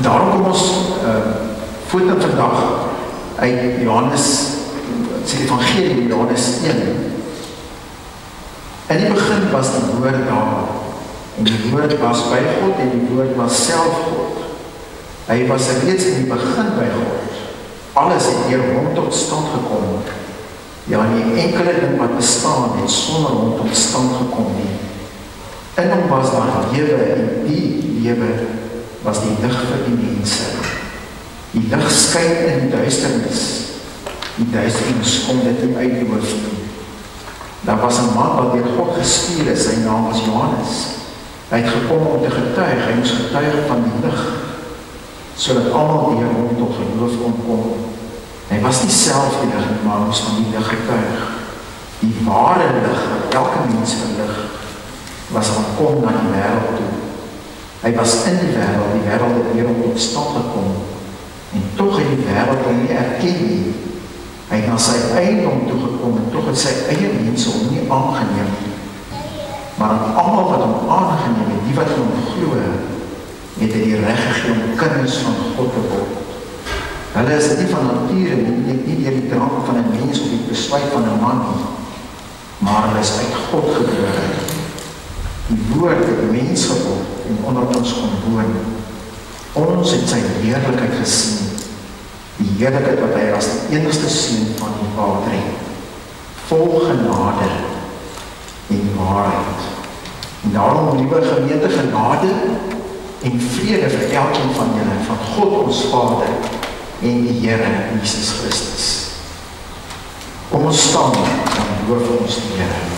Daarom kom ons voet vandag uit Johannes, die evangelie Johannes 1. In die begin was die woord daar, en die woord was by God, en die woord was self God. Hy was reeds in die begin by God. Alles het deur hom tot stand gekom. Ja, nie enkele ding wat bestaan het sonder hom tot stand gekom nie. In hom was daar lewe, en die lewe was die lig vir die mense. Die lig skyn in die duisternis. Die duisternis kom dit nie uitdoof nie. Daar was 'n man wat deur God gestuur is, sy naam was Johannes. Hy het gekom om te getuig, hy moes getuig van die lig, sodat almal deur hom tot geloof kon kom. Hy was nie self die lig, maar moes van die lig getuig. Die ware lig, wat elke mens verlig, was gekom na die wêreld toe. Hy was in die wêreld het deur hom tot stand gekom, en tog het die wêreld hom nie erken nie. Hy het na sy eiendom toegekom, en tog het sy eie mense hom nie aangeneem nie. Maar aan almal wat hom aangeneem het, die wat hom glo, het hy die reg gegee om kinders van God te word. Hulle is nie van nature nie deur die drang van 'n mens of die besluit van 'n man nie, maar hulle is uit God gebore. Die woord het mens geword en onder ons kom woon. Ons het sy heerlikheid gesien, die heerlikheid wat hy as die enigste seun van die Vader het, vol genade en waarheid. En daarom, liewe gemeente, genade en vrede vir elkeen van julle, van God ons Vader en die Here Jesus Christus. Kom ons staan en loof ons die Here.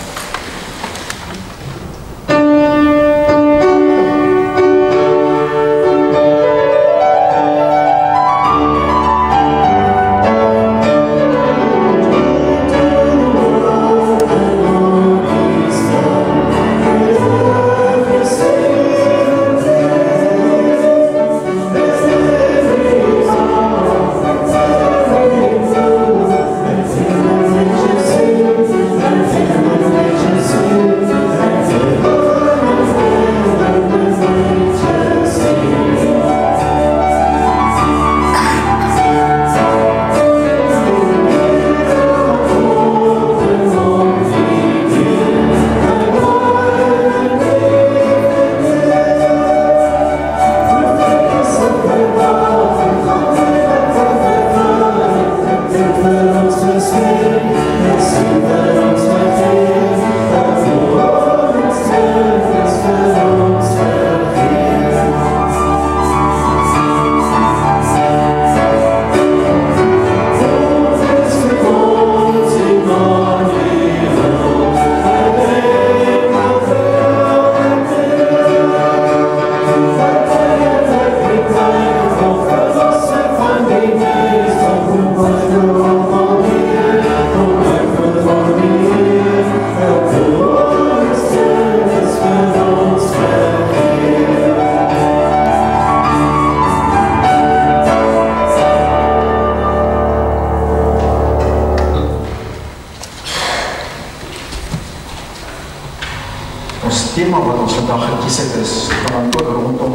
Thema wat ons vandag gekies het is van ook rondom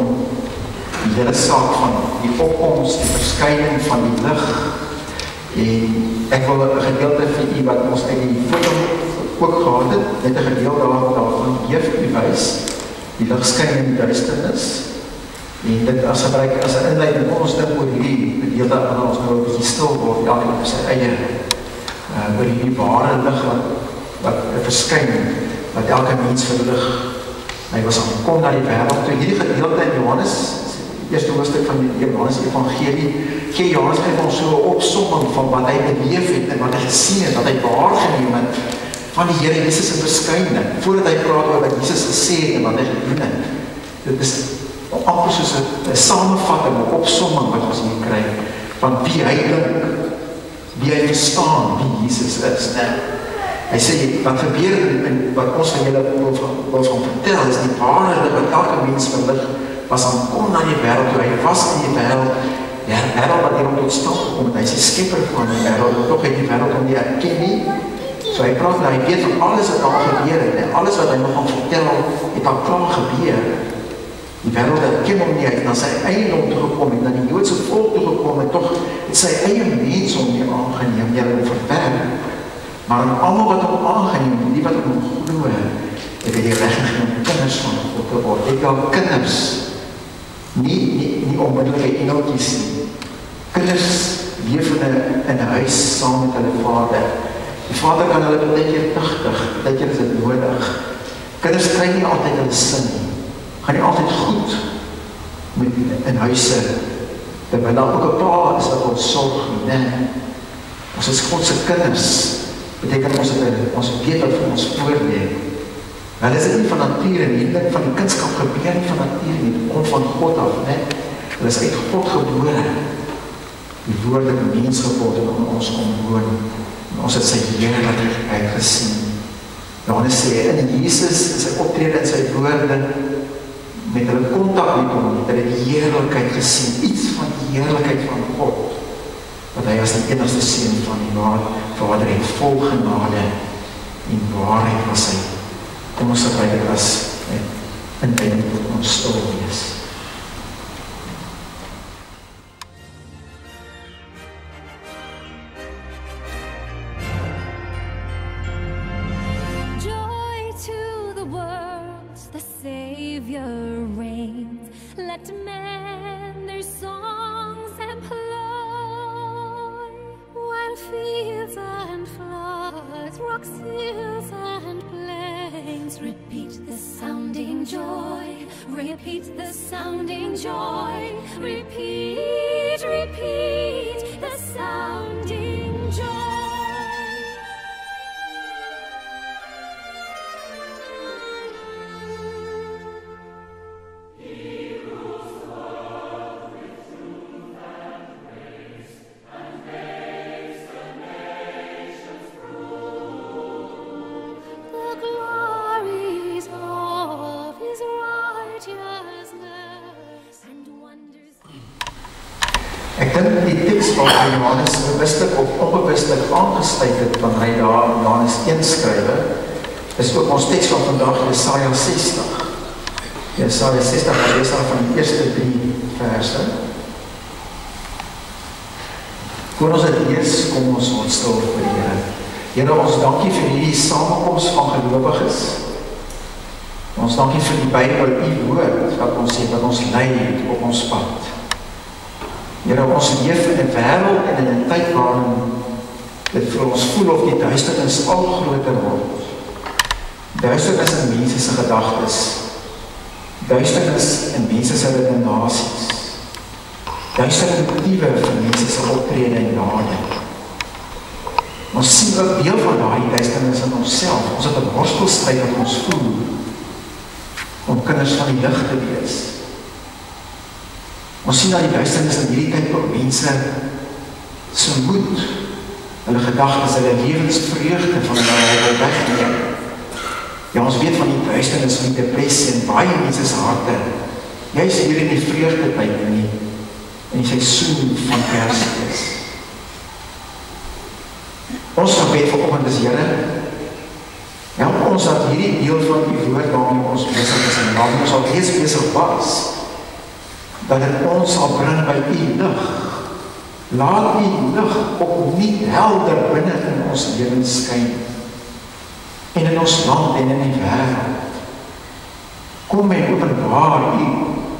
die hele saak van die opkoms, die verskyning van die lig. En ek wil 'n gedeelte vir u wat ons uit die foto ook gehad het, net 'n gedeelte daarvan gee vir u wys. Die lig skyn in die duisternis. En dit as gebruik as 'n inleiding vir ons dink oor hierdie gedeelte aan ons nou 'n bietjie stil word, elkeen op sy eie oor die ware lig wat verskyn, wat elke mens verlig. Hy was aangekom na die wêreld toe. Hierdie gedeelte in Johannes, die eerste hoofstuk van die Johannes Evangelie, gee Johannes net ons so 'n opsomming van wat hy beleef het en wat hy gesien het, wat hy waargeneem het van die Here Jesus se verskyning, voordat hy praat oor wat Jesus gesê het en wat hy gedoen het. Dit is amper soos 'n samevatting, 'n opsomming wat ons hier kry van wie hy dink, wie hy verstaan, wie Jesus is. Hy sê, wat gebeur en wat ons van julle wil van vertel, is die waarheid wat elke mens verlig, was aankom na die wêreld, toe hy was in die wêreld, die wêreld wat hierom tot stand gekom het, hy is die skepper van die wêreld, en toch het die wêreld om nie erken nie. So hy praat, hy weet van alles wat al gebeur het, en alles wat hy nog gaan vertel, het al klaar gebeur. Die wêreld herken hom nie, hy het na sy eiendom toegekom, het na die Joodse volk toegekom, en toch het sy eie mens hom nie aangeneem, jy hom verwerp. Maar aan almal wat hom aangeneem, die wat hom glo, het hy die reg gegee om kinders van God te word. Het wel kinders, nie onmiddellike engeltjies nie. Kinders leef in 'n huis saam met hulle vader. Die vader kan hulle baie keer tugtig, baie keer is dit nodig. Kinders kry nie altyd hulle sin nie. Gaan nie altyd goed in huise, terwyl daar ook 'n pa is wat ons sorg, nee. Ons is God se kinders, beteken ons weet wat vir ons voorlê. Hulle is dit nie van nature nie, dit van die kindskap gebeur nie van nature nie, dit kom van God af, nee. Hulle is uit God gebore. Die woord het mens geword en aan ons kom woon. En ons het sy heerlikheid gesien. Johannes sê, in Jesus, sy optrede en sy woorde, met hulle kontak met hom, het hulle die heerlikheid gesien, iets van die heerlikheid van God, wat hy as die enigste seun van die Vader het, vol genade en waarheid was hy. Kom ons gebruik dit as in tot ons stil wees. Let men their songs employ, while fields and floods, rocks, hills and plains repeat the sounding joy, repeat the sounding joy, repeat, repeat the sounding joy. Ek dink die tekst wat Johannes bewuslik of onbewuslik aangesluit het, wanneer hy daar in Johannes 1 skrywe, is ook ons tekst van vandag, Jesaja 60. Jesaja 60, hy lees daar van die eerste 3 verse. Voor ons het lees, kom ons word stil vir die Here. Here, ons dankie vir hierdie samenkomst van gelowiges. Ons dankie vir die Bybel, die woord, wat ons sê, wat ons lei op ons pad. Here, ons leef in 'n wêreld en in 'n tyd waarin dit vir ons voel of die duisternis al groter word. Duisternis in mense se gedagtes. Duisternis in mense se redenasies. Duisternis motiewe vir mense se optrede en dade. Ons sien ook deel van daai duisternis in onsself. Ons het 'n worstelstryd wat ons voel om kinders van die lig te wees. Ons sien dat die duisternis in hierdie tyd ook mense so moed, hulle gedagtes, hulle lewensvreugde van hulle wegneem. Ja, ons weet van die duisternis, van die depressie en baie mense se harte. Jy is hier in die vreugde tyd in die seisoen van Kersfees. Ons gebed vanoggend is, Here, help ons dat hierdie deel van die woord waarmee ons besig is en waarmee ons al reeds besig was, dat het ons sal bring by u lig. Laat u lig opnuut helder binne in ons lewens skyn. En in ons land en in die wêreld. Kom en openbaar u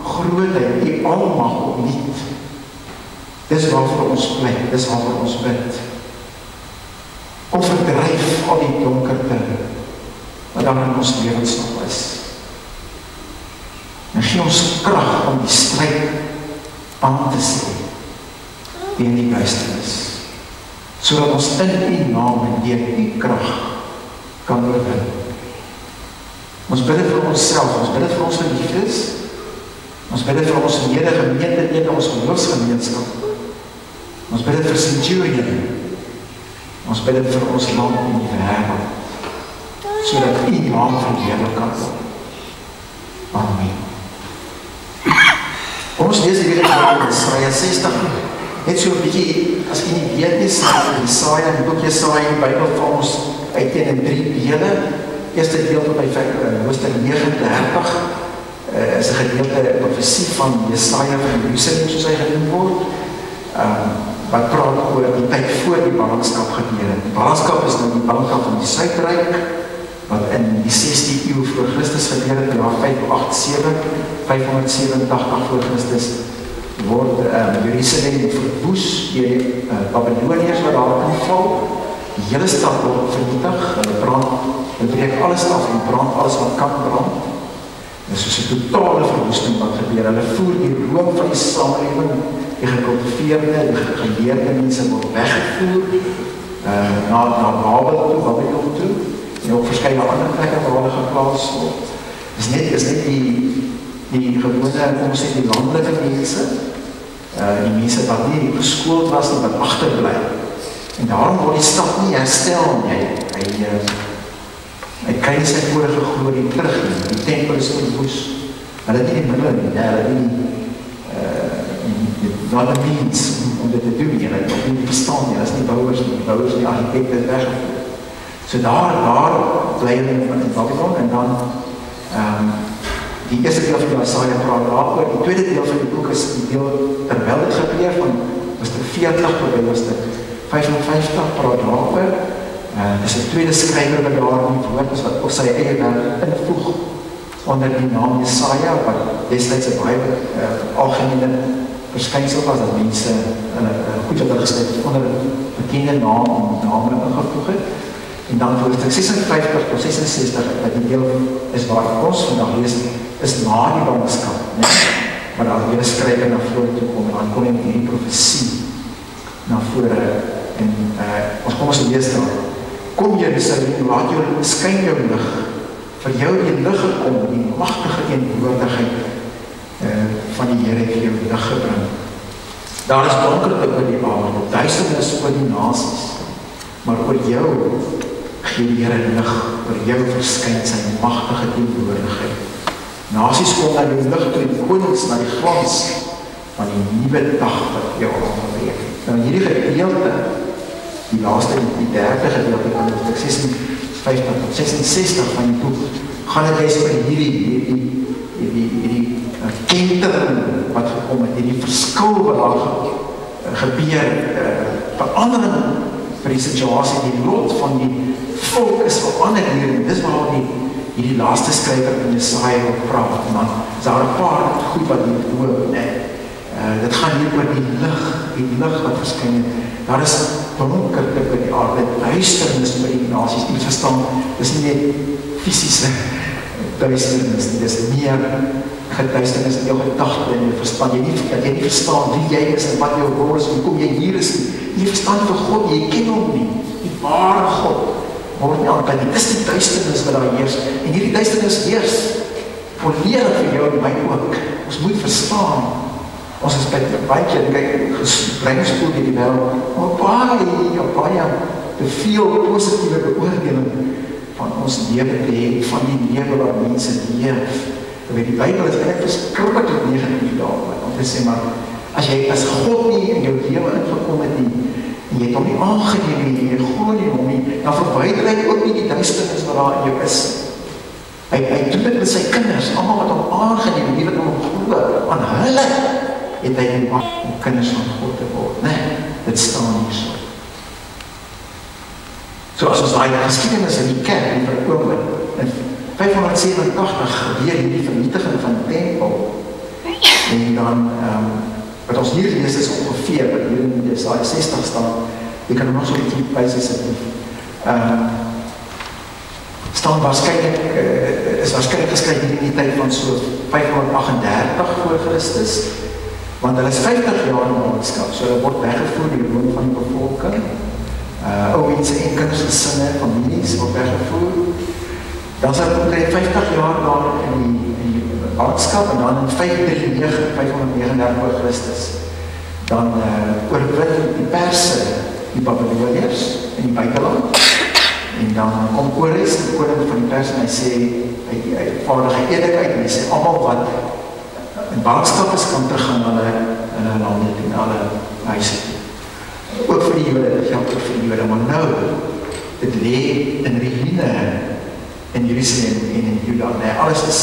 grootheid, u almag opnuut. Dis waarvoor ons pleit, dis waarvoor ons bid. Kom verdryf al die donkerte wat dan in ons lewens nog is. En gee ons krag om die stryd aan te sê teen die duisternis, sodat ons in u naam en deur u krag kan oorwin. Ons bid dit vir onsself, ons bid dit vir ons geliefdes, ons bid dit vir ons mede-gemeente en ons geloofsgemeenskap. Ons bid dit vir Centurion, ons bid dit vir ons land en die wêreld, sodat u naam verheerlik kan word. Amen. Ons lees hierdie in Jesaja 60, net so 'n bietjie, as jy nie weet nie, Jesaja, die boek Jesaja in die Bybel vir ons uiteen in 3 dele. Eerste deel tot by hoofstuk 39 is 'n gedeelte profesie van Jesaja van Jerusalem, soos hy genoem word, wat praat oor die tyd voor die ballingskap gebeur. Die ballingskap is nou die ballingskap van die Suidryk, wat in die 16de eeu voor Christus gebeur het, jaar 587 voor Christus, word Jerusalem verwoes deur Babyloniërs wat daar inval. Die hele stad word vernietig, hulle breek alles af en brand alles wat kan brand. Dit is soos 'n totale verwoesting wat gebeur. Hulle voer die room van die samelewing, die gekultiveerde, die geleerde mense word weggevoer na Babylon toe, en ook verskeie ander plekke waar hulle geplaas word. Is net die gewone, kom sê, die landelike mense, die mense wat nie geskoold was en wat agterbly. En daarom word die stad nie herstel nie. Hy kry sy vorige glorie terug nie. Die tempel is verwoes. Hulle het nie die middel nie, hulle het nie not the means om dit te doen nie. Hulle het nie verstaan nie, hulle is nie bouwers nie, die architecte het weggevoer. So daar bly hulle in Babylon, en dan die eerste deel van Jesaja praat daaroor. Die tweede deel van die boek is die deel terwyl dit gebeur, van hoofstuk 40 tot hoofstuk 55 praat daaroor. Dis 'n tweede skrywer wat daar in die woord is, wat ook sy eie werk invoeg onder die naam Jesaja, wat destyds 'n baie algemene verskynsel was, dat mense goed wat hulle geskryf het onder 'n bekende naam en name ingevoeg het. En dan hoofstuk 56 tot 66, wat die deel is waar ons vandag lees, is na die ballingskap, maar daar weer 'n skrywer na vore toe kom, en dan kom hierdie profesie na vore, en ons lees daar. Kom Jerusalem, laat jou skyn jou lig, vir jou die lig gekom, die magtige teenwoordigheid van die Here het jou lig gebring. Daar is donkerte oor die aarde, duisternis oor die nasies, maar oor jou gee die Here lig, oor jou verskyn sy magtige teenwoordigheid. Nasies kom na jou lig toe, en konings na die glans van die nuwe dag wat jou aanbreek. Nou hierdie gedeelte, die laaste, die derde gedeelte van hoofstuk 56 tot 66 van die boek, gaan het juist oor hierdie kentering wat gekom het, hierdie verskil wat daar gebeur, verandering vir die situasie, die lot van die volk is verander hier, en dis waar hierdie laaste skrywer in Jesaja wil praat, en dan is daar 'n paar goed wat hier hoor, dit gaan hier oor die lig wat verskyn het. Daar is donkerte by die aarde, duisternis by die nasies, die verstaan, dis nie net fisiese duisternis, dis meer geduisternis in jou gedagte en jou verstaan, jy nie verstaan wie jy is en wat jou rol is, hoekom jy hier is nie, jy verstaan vir God, jy ken hom nie, die ware God, word nie aankyn nie, dis die duisternis wat daar heers, en hierdie duisternis heers, volledig vir jou en my ook, ons moet verstaan, ons is baie keer, kyk, gesprengspoel in die wêreld, maar baie te veel positiewe beoordeling van ons lewe te hê, van die lewe wat mense leef. Die Bybel is eintlik verskriklik negatief daaroor, om te sê, maar as God nie in jou lewe ingekom het nie, en jy het hom nie aangeneem nie, jy glo nie hom nie, dan verwyder hy ook nie die duisternis wat daar in jou is. Hy doen dit met sy kinders, almal wat hom aangeneem, die wat hom glo, aan hulle het hy die mag om kinders van God te word. Nee, dit staan hier so. So as ons daai geskiedenis in die kerk en veroorlog, in 587 gebeur hierdie vernietiging van die tempel, en dan, wat ons hier lees is ongeveer, wat hier in Jesaja 60 staan, jy kan nog so die prijs staan waarskynlik, is waarskynlik geskryf in die tyd van so 538 voor Christus, want hulle is 50 jaar in ballingskap, so hulle word weggevoer die loon van die bevolking, ou mense en kinders, gesinne, families word weggevoer, dan sal het omtrent 50 jaar daar in die ballingskap, en dan in 539 voor Christus, dan oorwin die Perse, die Babyloniërs in die buiteland, en dan kom Kores, die koning van die Perse, en hy sê, hy vaardig hy edik uit, en hy sê, almal wat in ballingskap is, kan terug aan hulle lande en hulle huise toe. Ook vir die Jode, dit geld ook vir die Jode, maar nou, dit lê in ruïne in Jerusalem en in Juda. Nee, alles is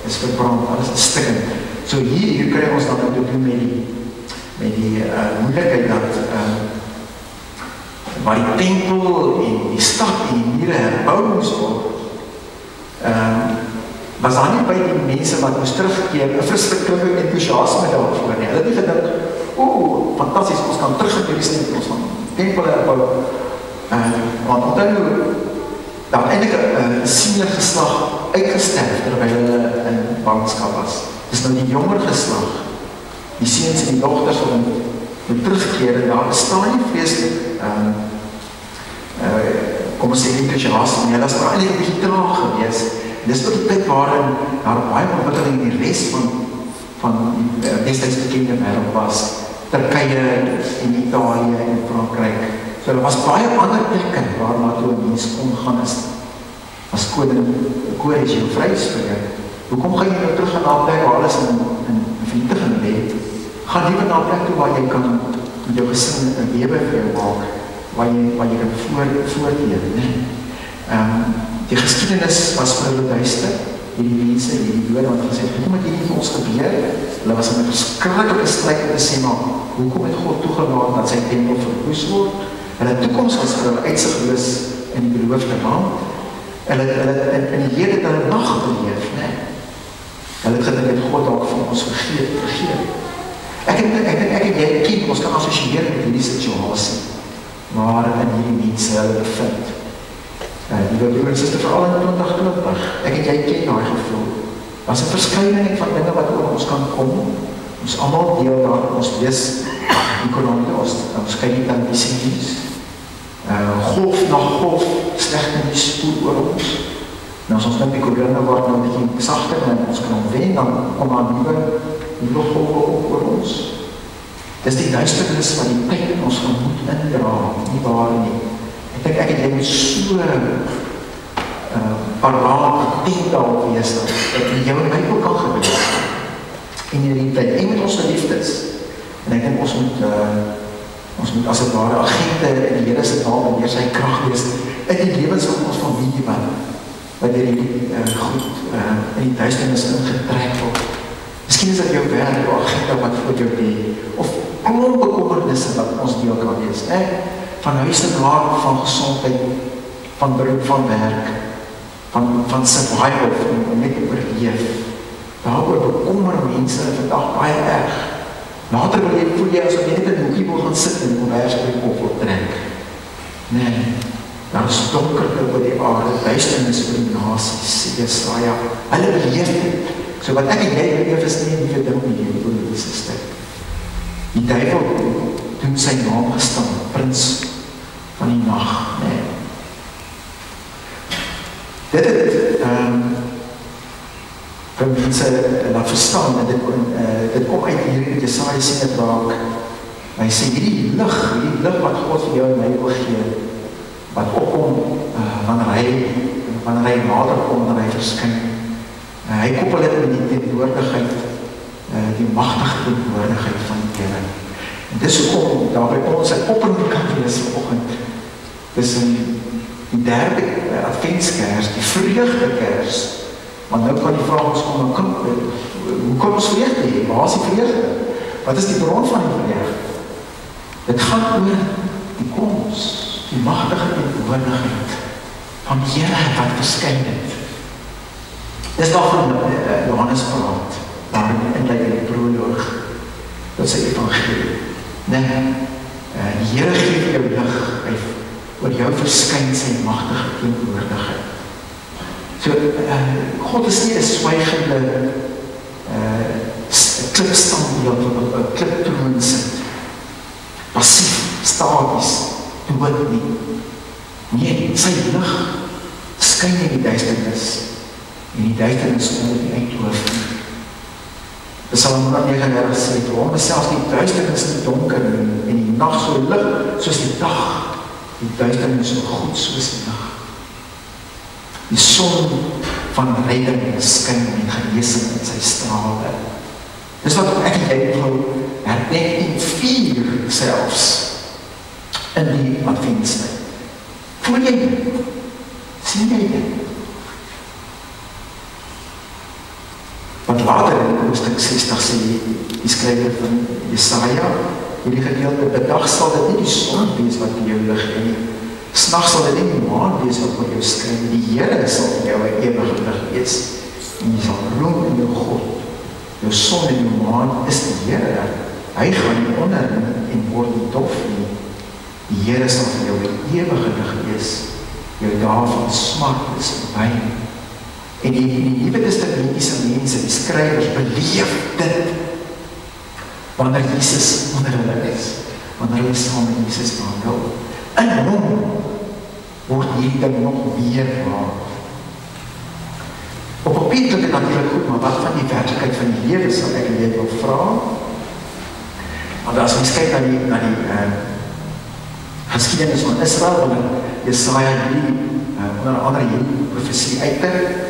is verbrand, alles is stikkend. So hier kry ons dan te doen met die moeilikheid dat waar die tempel en die stad en die mure herbou moes word, was daar nie by die mense wat moes terugkeer, 'n verskriklike enthousiasme daarvoor nie. Hulle het nie gedink, fantasties, ons kan terug in die ons van tempel herbou. Want onthou, daar eintlik 'n senior geslag uitgesterf terwyl hulle in ballingskap was. Dis nou die jonger geslag, die seuns en die dogters wat moet terugkeer, en daar bestaan nie vreeslik kom ons sê enthousiasme, hulle is maar eintlik 'n bietjie traag gewees. Dis ook die tyd waarin daar baie ontwikkeling in die res van die destyds bekende wêreld was, Turkye en Italië en Frankryk. So daar was baie ander plekke waar na toe mense kon gaan as Korees jou vryspreek. Hoekom gaan jy nou terug na 'n plek waar alles in vernietiging lê? Gaan liewer na 'n plek toe waar jy kan met jou gesin 'n lewe vir jou maak, waar jy kan voortleef, né? Die geskiedenis was vir hulle duister, hierdie mense, hierdie Jode, wat gesê, hoekom het hierdie vir ons gebeur? Hulle was in 'n verskriklike stryd om te sê, maar hoekom het God toegelaat dat sy tempel verwoes word? Hulle toekoms was vir hulle uitsigloos in die beloofde land. Hulle in die Here het hulle nag beleef, né? Hulle het gedink dat God dalk vir ons vergeet. Ek dink jy ken, ons kan assosieer met hierdie situasie waarin hierdie mense hulle bevind. Die broer en suster, veral in 2020, ek en jy ken daai gevoel. Daar's 'n verskeidenheid van dinge wat oor ons kan kom. Ons almal deel daar, ons lees die koerante, ons kyk die televisie, golf na golf, slegte nuus spoel oor ons. En as ons dink die korona word nou 'n bietjie sagter en ons kan omwen, dan kom daar nuwe golwe op oor ons. Dis die duisternis van die tyd in ons gemoed indra, nie waar nie. Ek en jy moet so paraat, attent daarop wees dat in jou en my ook kan gebeur. En in die tyd, en met ons liefdes. En ek dink ons moet as het ware agente in die Here se naam en deur sy krag wees in die lewens van ons familie wat deur die goed in die duisternis ingetrek word. Miskien is dit jou werk, jou agente wat voor jou lê, of klomp bekommernisse wat ons deel kan wees. Van huis tot waar, van gesondheid, van beroep, van werk, van survival, van net oorleef. Daaroor bekommer mense vandag baie erg. Later voel jy asof jy net in 'n hoekie wil gaan sit en konversbreek op wil trek. Nee, daar is donkerte oor die aarde, duisternis oor die nasies, Jesaja, hulle beleef dit. So wat ek en jy beleef is nie 'n nuwe ding in hierdie politiese tyd. Die duivel doen sy naam gestaan, prins van die nag, nee. Dit het vir mense laat verstaan, en dit kom uit hierdie Jesaja sien het raak. Hy sê, hierdie lig wat God vir jou en my wil gee, wat opkom wanneer hy nader kom, wanneer hy verskyn. Hy koppel dit met die teenwoordigheid, die magtige teenwoordigheid van die Here. En dis hoekom daar by ons 'n oproep kan wees vanoggend. Dis die derde adventskers, die vreugdekers. Want nou kan die vraag ons kom, hoe kan ons vreugde hê? Waar is die vreugde? Wat is die bron van die vreugde? Dit gaan oor die koms, die magtige teenwoordigheid van die Here wat verskyn het. Dis waarvan Johannes praat, daar in die inleidende proloog, tot sy evangelie. Nee, die Here gee vir jou lig, oor jou verskyn sy magtige teenwoordigheid. So, God is nie 'n swygende klipstandbeeld wat op 'n kliptroon sit, passief, stadies, dood nie. Nee, sy lig skyn in die duisternis, en die duisternis onder die uitloof. Psalm 139 sê, waarom is selfs die duisternis nie donker en die nag so lig soos die dag, die duisternis so goed soos die nag. Die son van redding skyn en genesing in sy strale. Dis wat ek en jy wil herdenk en vier selfs in die adventstyd. Voel jy dit? Sien jy dit? hoofstuk 60 sê die skrywer van Jesaja, hierdie gedeelte, bedag sal dit nie die son wees wat vir jou lig gee nie. Snags sal dit nie die maan wees wat vir jou skyn. Die Here sal vir jou 'n ewige lig wees. En jy sal roem in jou God. Jou son en jou maan is die Here. Hy gaan nie onder en word nie dof nie. Die Here sal vir jou 'n ewige lig wees. Jou dae van smart is verby. En die Nuwe Testamentiese mense, die skrywers, beleef dit wanneer Jesus onder hulle is, wanneer hulle saam met Jesus wandel. In hom word hierdie ding nog meer waar. Op papier klink dit natuurlik goed, maar wat van die werklikheid van die lewe sal ek net wil vra? Want as ons kyk na die geskiedenis van Israel, wanneer Jesaja onder andere hierdie profesie uitdruk,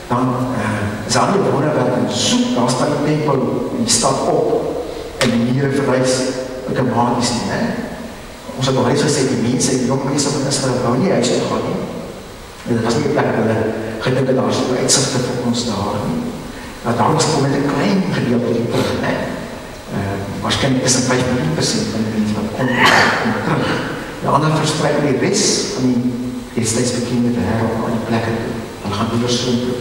dan is daar nie wonderwerk en soek, daar staan die tempel en die stad op en die mure verwys outomaties nie, hè? Ons het al reeds gesê, die mense, die jong mense van Israel wou nie huis uitgaan nie. En dit was nie 'n plek hulle gedink dat daar so uitsigte vir ons daar nie. Daarom kom met 'n klein gedeelte hier terug, hè? Waarskynlik is 5% van die mense wat kom terug. Die ander versprei oor die res van die destijds bekende wêreld aan die plekke toe. Hulle gaan oorsoom toe.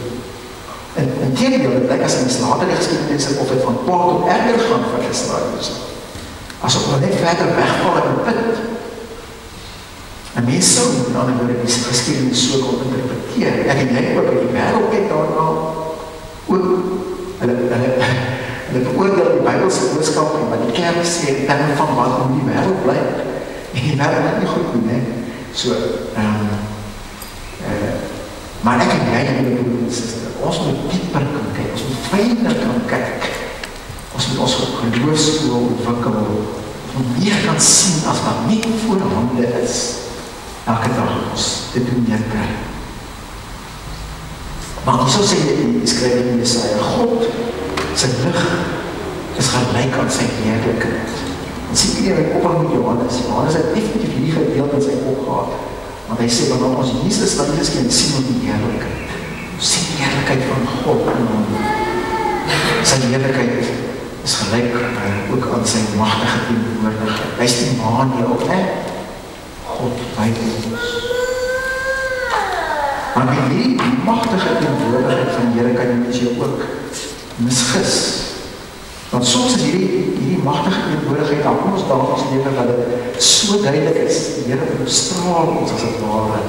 En tegendeel, dit lyk as mens later die geskiedenis of het van kwaad tot erger gaan vir Israel. Asof hulle net verder wegval in die put. En mens sou met ander woorde die geskiedenis so kon interpreteer. Ek en jy ook in die wêreld kyk daarna ook hulle beoordeel die Bybelse boodskap en wat die kerk sê in terme van wat om die wêreld bly. En die wêreld net nie goed doen, hè. So, maar ek en jy, broer en suster, ons moet dieper kan kyk, ons moet verder kan kyk. Ons moet ons geloofskool ontwikkel, ons moet meer kan sien as wat nie voor hande is. Elke dag ons te doen meer kry. Maar die so sê die skrywer in Jesaja, God sy lig is gelyk aan sy heerlikheid. En sien jy my ophang met Johannes het definitief hierdie gedeelte in sy kop gehad. Want hy sê, wanneer ons Jesus wat Jesus ken, sien ons die heerlikheid. Ons sien die heerlikheid van God in hom. Sy heerlikheid is gelyk ook aan sy magtige teenwoordigheid. Hy is die maan hier ook, hè? God by ons. Maar met die magtige teenwoordigheid van die Here kan jy mens jou ook misgis. Want soms is hierdie magtige teenwoordigheid, dan kom ons daar ons lewe dat dit so duidelik is. Die Here omstraal ons as het ware.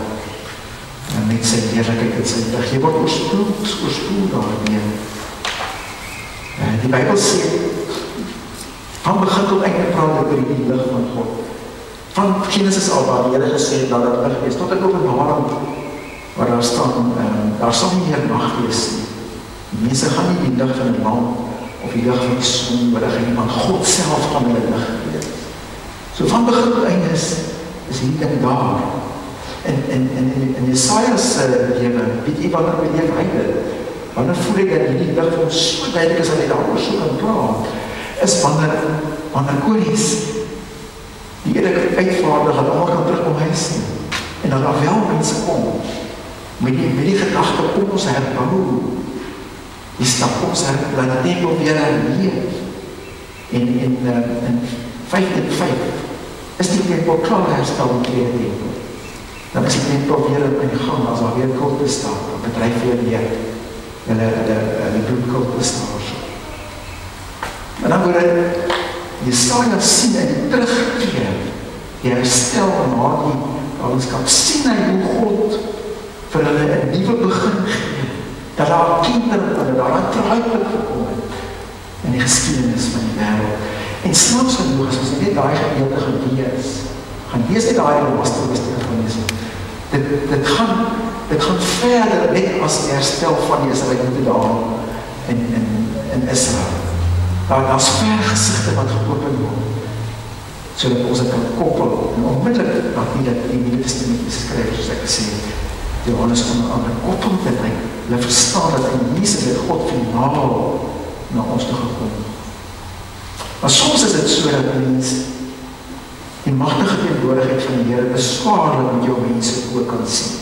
En met sy heerlikheid en sy lig. Jy word oorspoel daarmee. Die Bybel sê, van begin tot einde praat oor die lig van God. Van Genesis al waar die Here gesê dat dit lig is, tot in Openbaring, waar daar staan, daar sal nie meer nag wees nie. Die mense gaan nie die lig van die lamp of die lig van die son nodig hê, want God self gaan hulle lig gee. So van begin tot einde is hierdie ding daar. En Jesaja se lewe, weet jy wanneer beleef hy dit? Wanneer voel ek dat hierdie lig vir ons so duidelik is dat hy daaroor so kan praat, is wanneer Kores die eerlijke uitvaardig dat almal kan terugkom huis nie. En dat daar wel mense kom met die gedachte kom ons herbou. Die stap kom ons herbou, dat die tempel weer herleef. En 5:5 is die tempel klaar herstel in die tweede tempel. Dan is die tempel weer in die gang, as daar weer kulte staan, dan bedryf weer hulle bloedkulte staan. En dan word Jesaja sien hy die terugkeer, die herstel na die ballingskap, sien hy hoe God vir hulle 'n nuwe begin gee, dat daar kinderen, dat daar 'n draaipunt gekom het in die geskiedenis van die wêreld. En snaaks genoeg, as ons net daai gedeelte gaan lees uit daai laaste van Jesus. Dit gaan verder net as die herstel van die Israeliete daar in Israel. Daar's vergesigte wat geopen word, sodat ons dit kan koppel, en onmiddellik dat nie dat die Nuwe Testamentiese skrywer, soos ek gesê het, Johannes onder andere koppel dit, hulle verstaan dat in Jesus het God finaal na ons toe gekom. Maar soms is dit so dat mens die magtige teenwoordigheid van die Here beswaarlik met jou mense ook kan sien.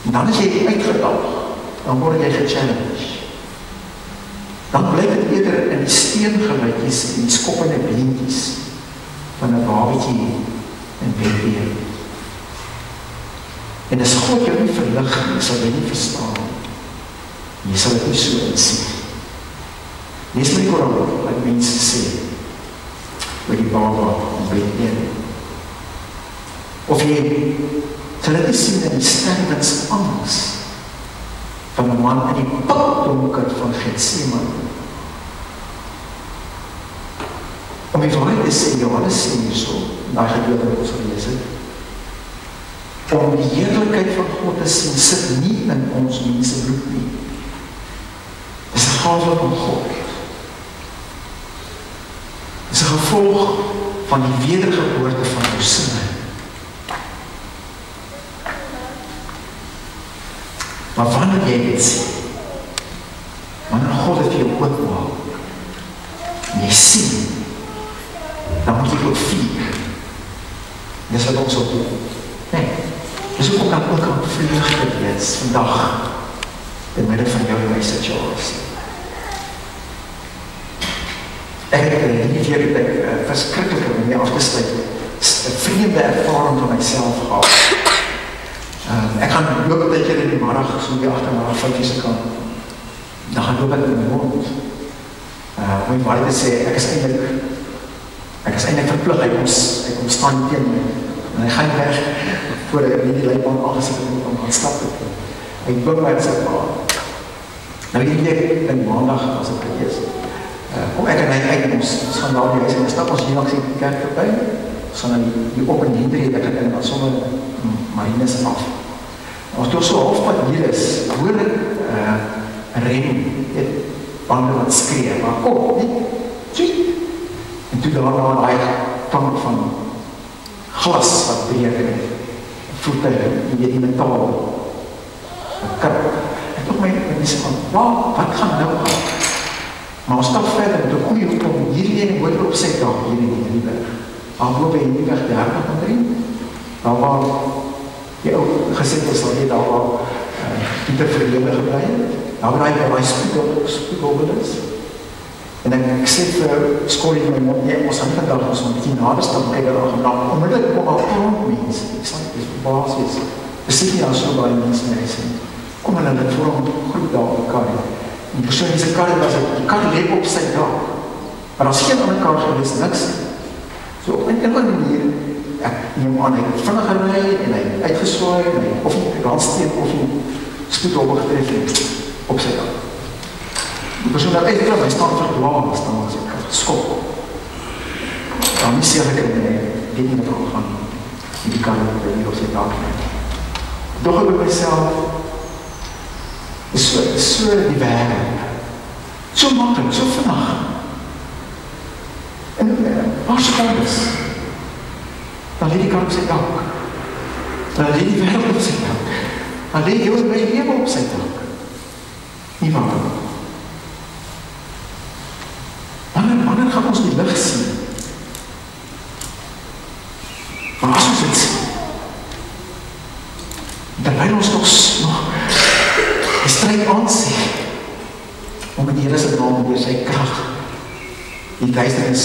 En dan is jy uitgedaag, dan word jy gechallenged. dan blyk dit eerder in die steengeluidjies en die skoppende beentjies van 'n babatjie in Bethlehem. En as God jou nie verlig nie, sal jy nie verstaan. Jy sal dit nie so insien. Lees my die Koran, wat mense sê, oor die baba in Bethlehem. Of jy sal dit nie sien in die sterwensangs van 'n man in die pikdonker van Getsemane. Om die waarheid te sê, Johannes sê hierso, in daai gedeelte wat ons gelees het, om die heerlikheid van God te sien, sit nie in ons mense bloed nie. Dit is 'n gawe van God. Dit is 'n gevolg van die wedergeboorte van jou sinne. Maar wanneer jy dit sien, wanneer God het jou oopmaak, en jy sien, dan moet jy ook vier. Dis wat ons ook doen. Nee, dis ook dan ook aan vreugde wees vandag, in midden van jou en my situasie. Ek het hierdie week verskrikkelijk om mee af te sluit, 'n vreemde ervaring van myself gehad. Ek gaan loop dat jy in die middag, so die agtermiddag 5 uur kan, dan gaan loop ek in my mond. Om die waarheid te sê, ek is eindelijk verplig, hy kom staan teen my, en hy gaan weg, voor hy die leiband aangesit om gaan stap te doen. Hy buk my en sê, nou hierdie week in maandag, as ek gewees, kom ek en hy uit, ons gaan daar die huis, en stap ons hier langs die kerk voorbij, ons gaan dan die op en hindrie, ek en dan sommer marines af. Ons toe so halfpad hier is, hoor ek rem, bande wat skree, maar kom, nie, sweet. En toe daarna die tank van glas wat breek en voertuig, die metaal, kip. En toch my mense van, wat gaan nou gaan? Maar ons stap verder, en toe kom jy ook om hierdie ene motor op sy dag, hier in die weg. Aanboop by die weg 30 daar waar jy ook gesê is, dat jy daar waar Pieter Verlede geblei het, daar waar hy by spoedhobbel is. En ek sê vir skool in my mond, nee, ons gaan nie vandag, ons gaan bietjie nader stap, kyk daar gaan, onmiddellik kom al klomp mense, ek sal dit verbaas wees, besef nie al so baie mense in my sê, kom en hulle voor hom groep daar op die kar, en die persoon in sy kar was, die kar leep op sy dak, maar as geen ander kar gewees, niks, so op een manier, ek neem aan, hy het vinnig gerei, en hy uitgeswaai, en hy of die randsteen, of die spoedhobbel getref, op sy dak. Die persoon dat uitgeklap, hy staan verdwaas, dan was ek skop. Dan nie sê ek weet nie wat er gaan, en die kar hier op sy dak. Doch ek by myself, is so die wêreld, so makkelijk, so vinnig. En waar secondes, dan lê die kar op sy dak, dan lê die wêreld op sy dak, dan lê jou en my lewe op sy dak. Nie waar. Wanneer gaan ons die lig sien? Maar as ons dit sien, terwyl ons nog die strijd aansien, om in die Here se naam deur sy krag die duisternis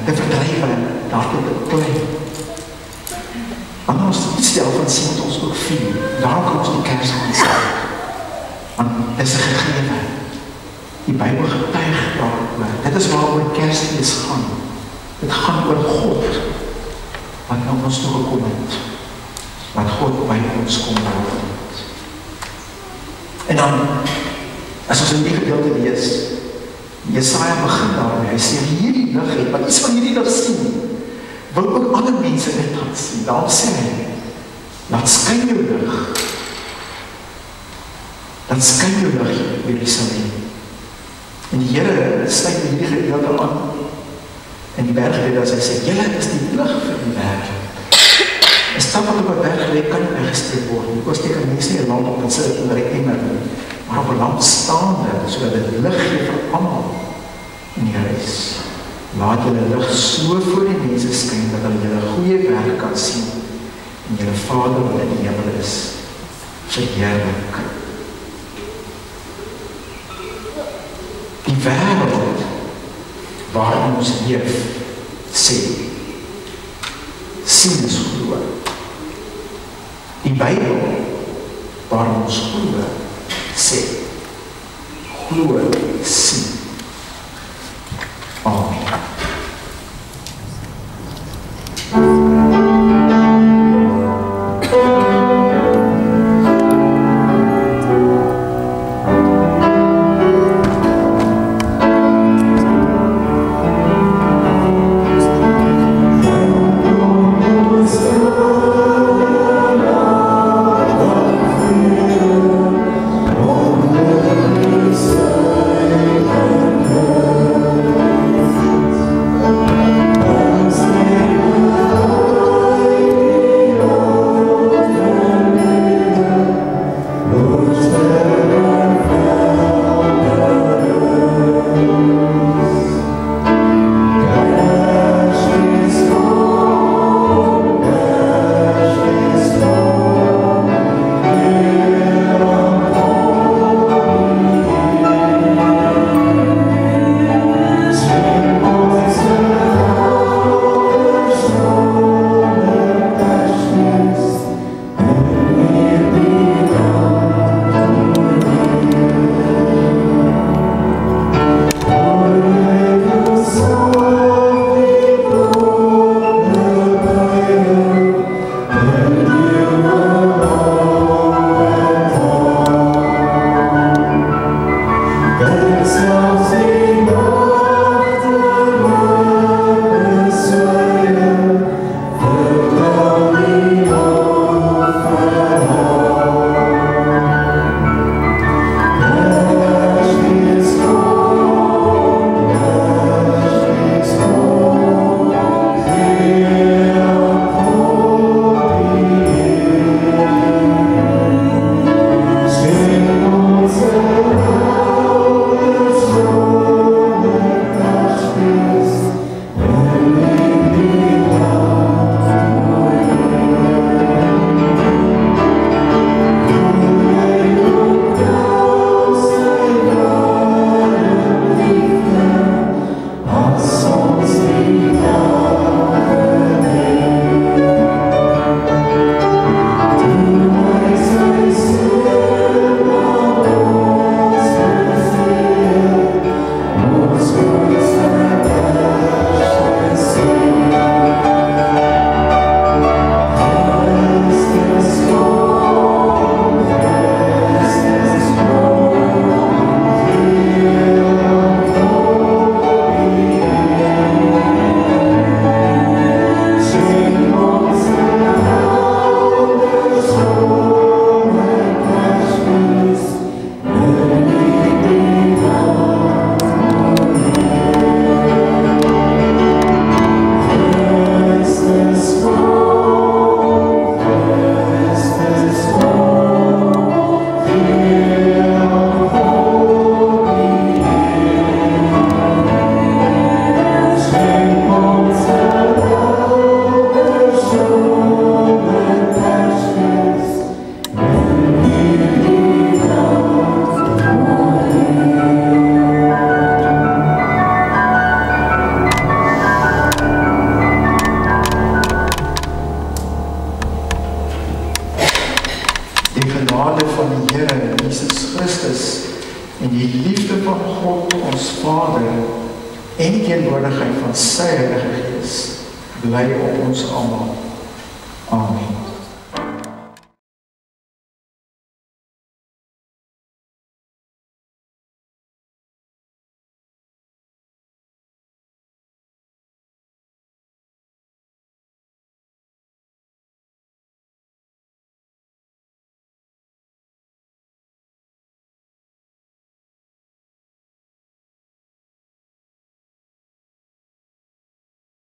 te verdryf en daartoe te beklei. Wanneer ons die stel van sien, moet ons ook vier. Daarom kan ons die kers aansien. Want dit is 'n gegewe. Die Bybel getuig daaroor. Dit is waaroor Kersfees gaan. Dit gaan oor God, wat na ons toe gekom het. Wat God by ons kom woon het. En dan, as ons in die gedeelte lees, Jesaja begin daarmee, hy sê, hierdie lig het, wat iets van hierdie lig sien, wil ook ander mense dit gaan sien. Daarom sê hy, laat skyn jou lig. Laat skyn jou lig, Jerusalem. En die Here sluit met hierdie gedeelte aan in die bergrede as hy sê, julle is die lig vir die wêreld. 'n Stad wat op 'n berg lê kan nie weggesteek word nie. Oorsteek 'n mens nie 'n lamp op en sit dit onder 'n emmer nie, maar op 'n lamp staande, sodat dit lig gee vir almal in die huis. Laat julle lig so voor die mense skyn dat hulle julle goeie werk kan sien en julle Vader wat in die hemel is verheerlik. Die wêreld waarin ons leef sê, sien is glo. Die Bybel waarin ons glo sê, glo sien. Amen. en die liefde van God ons Vader en die teenwoordigheid van sy Heilige Gees bly op ons almal. Amen.